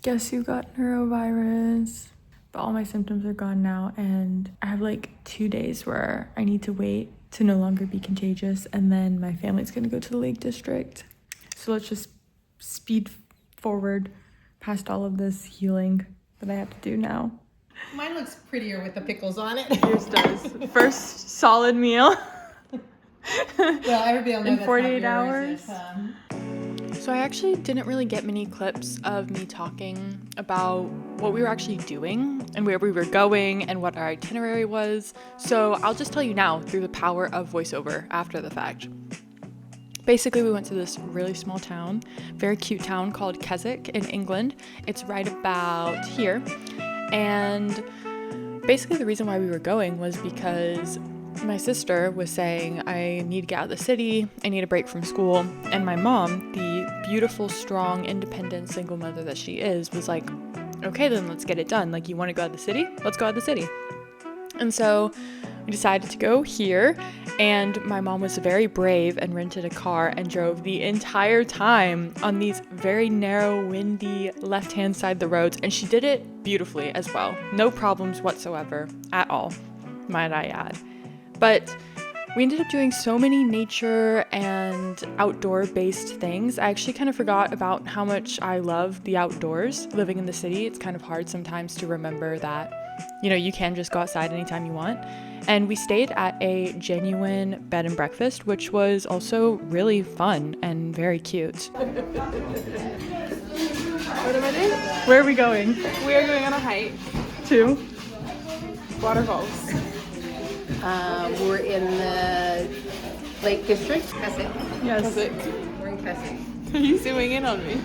guess you got neurovirus. But all my symptoms are gone now, and I have like 2 days where I need to wait to no longer be contagious, and then my family's gonna go to the Lake District. So let's just speed forward past all of this healing that I have to do now. Mine looks prettier with the pickles on it. Yours does. First solid meal. Well, everybody will know In that's 48 not hours. yours. So I actually didn't really get many clips of me talking about what we were actually doing and where we were going and what our itinerary was. So I'll just tell you now through the power of voiceover after the fact. Basically, we went to this really small town, very cute town called Keswick in England. It's right about here. And basically the reason why we were going was because my sister was saying, I need to get out of the city, I need a break from school. And my mom, the beautiful, strong, independent single mother that she is, was like, okay, then let's get it done. Like, you want to go out of the city? Let's go out of the city. And so we decided to go here, and my mom was very brave and rented a car and drove the entire time on these very narrow, windy, left-hand side the roads, and she did it beautifully as well. No problems whatsoever at all, might I add. But we ended up doing so many nature and outdoor-based things. I actually kind of forgot about how much I love the outdoors. Living in the city, it's kind of hard sometimes to remember that, you know, you can just go outside anytime you want. And we stayed at a genuine bed and breakfast, which was also really fun and very cute. What am I doing? Where are we going? We are going on a hike. To? Waterfalls. We're in the Lake District. Keswick. Yes. Keswick. We're in Keswick. Are you zooming in on me?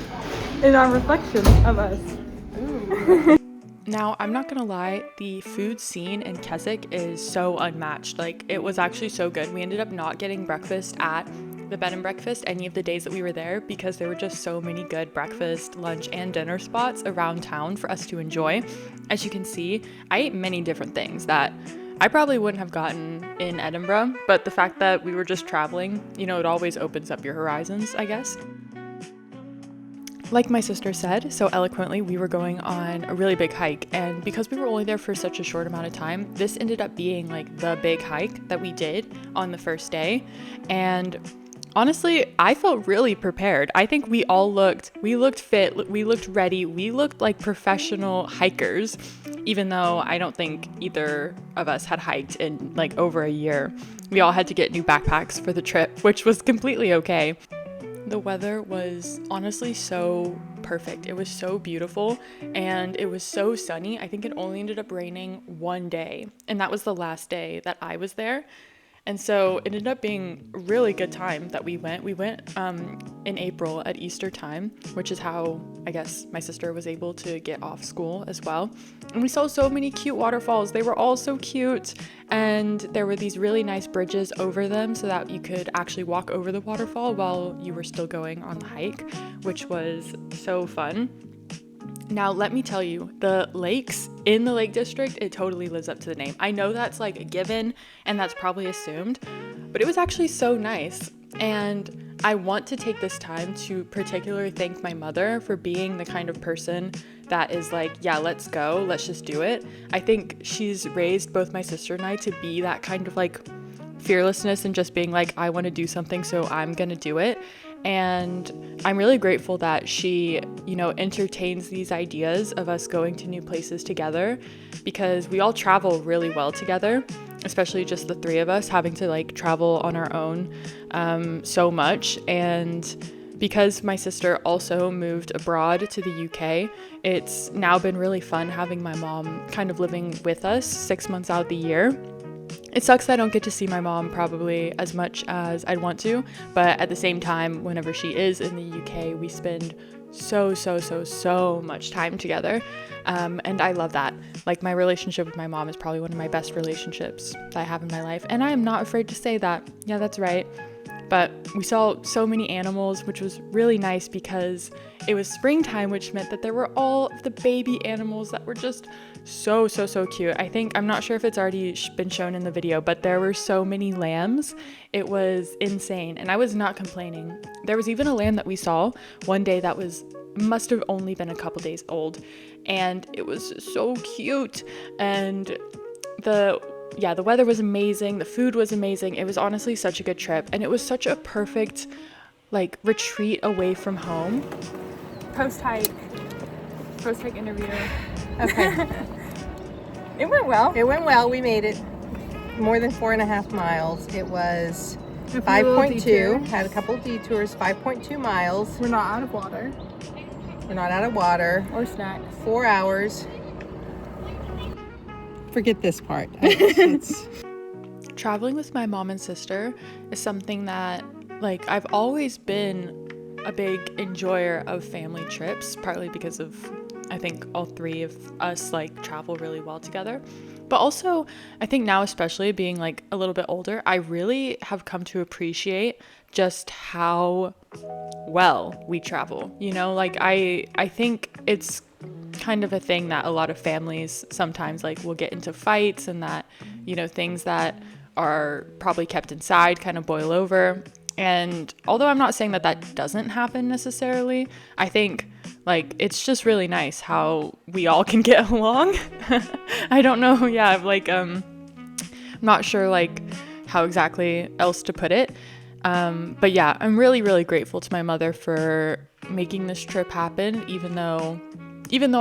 In our reflection of us. Ooh. Now, I'm not gonna lie, the food scene in Keswick is so unmatched. Like, it was actually so good. We ended up not getting breakfast at the bed and breakfast any of the days that we were there because there were just so many good breakfast, lunch, and dinner spots around town for us to enjoy. As you can see, I ate many different things that I probably wouldn't have gotten in Edinburgh, but the fact that we were just traveling, you know, it always opens up your horizons, I guess. Like my sister said so eloquently, we were going on a really big hike, and because we were only there for such a short amount of time, this ended up being like the big hike that we did on the first day. And honestly, I felt really prepared. I think we looked fit, we looked ready, we looked like professional hikers, even though I don't think either of us had hiked in like over a year. We all had to get new backpacks for the trip, which was completely okay. The weather was honestly so perfect. It was so beautiful and it was so sunny. I think it only ended up raining one day, and that was the last day that I was there. And so it ended up being a really good time that we went. We went in April at Easter time, which is how I guess my sister was able to get off school as well. And we saw so many cute waterfalls. They were all so cute. And there were these really nice bridges over them so that you could actually walk over the waterfall while you were still going on the hike, which was so fun. Now, let me tell you, the lakes in the Lake District, it totally lives up to the name. I know that's like a given and that's probably assumed, but it was actually so nice. And I want to take this time to particularly thank my mother for being the kind of person that is like, yeah, let's go, let's just do it. I think she's raised both my sister and I to be that kind of like fearlessness and just being like, I want to do something, so I'm gonna do it. And I'm really grateful that she, you know, entertains these ideas of us going to new places together, because we all travel really well together, especially just the three of us having to like travel on our own so much. And because my sister also moved abroad to the UK, it's now been really fun having my mom kind of living with us 6 months out of the year. It sucks that I don't get to see my mom probably as much as I'd want to, but at the same time, whenever she is in the UK, we spend so much time together, and I love that. Like, my relationship with my mom is probably one of my best relationships that I have in my life, and I am not afraid to say that. Yeah, that's right. But we saw so many animals, which was really nice because it was springtime, which meant that there were all of the baby animals that were just so cute. I'm not sure if it's already been shown in the video, but there were so many lambs. It was insane, and I was not complaining. There was even a lamb that we saw one day that must have only been a couple days old, and it was so cute. And the weather was amazing, the food was amazing. It was honestly such a good trip, and it was such a perfect like retreat away from home. Post hike interview. Okay. It went well. It went well. We made it more than 4.5 miles. It was A few little 5.2. detours. Had a couple of detours. 5.2 miles. We're not out of water We're not out of water. or snacks. 4 hours. Forget this part. It's Traveling with my mom and sister is something that, like, I've always been a big enjoyer of family trips, partly because of, I think, all three of us like travel really well together. But also, I think now, especially being like a little bit older, I really have come to appreciate just how well we travel. You know, like I think it's kind of a thing that a lot of families sometimes like will get into fights, and that, you know, things that are probably kept inside kind of boil over. And although I'm not saying that that doesn't happen necessarily, I think like it's just really nice how we all can get along. I don't know, yeah, like I'm not sure like how exactly else to put it. But yeah, I'm really grateful to my mother for making this trip happen, even though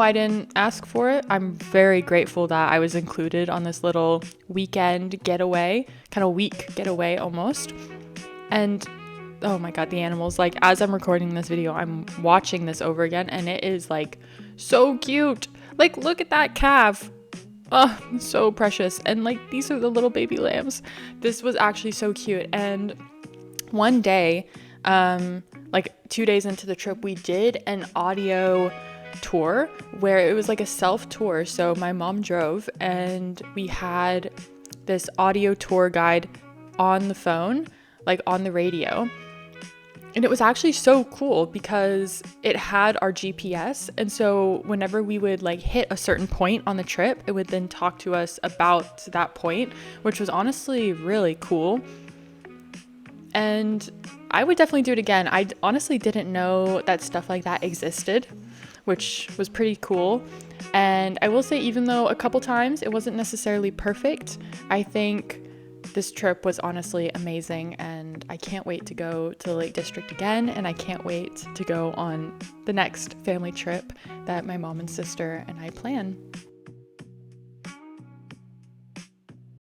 I didn't ask for it. I'm very grateful that I was included on this little weekend getaway, kind of week getaway almost. And oh my god, the animals, like as I'm recording this video, I'm watching this over again, and it is like so cute. Like, look at that calf. Oh, so precious. And like, these are the little baby lambs. This was actually so cute. And one day, like 2 days into the trip, we did an audio tour where it was like a self tour. So my mom drove, and we had this audio tour guide on the phone, like on the radio. And it was actually so cool because it had our GPS. And so whenever we would like hit a certain point on the trip, it would then talk to us about that point, which was honestly really cool. And I would definitely do it again. I honestly didn't know that stuff like that existed, which was pretty cool. And I will say, even though a couple times it wasn't necessarily perfect, I think this trip was honestly amazing, and I can't wait to go to the Lake District again, and I can't wait to go on the next family trip that my mom and sister and I plan.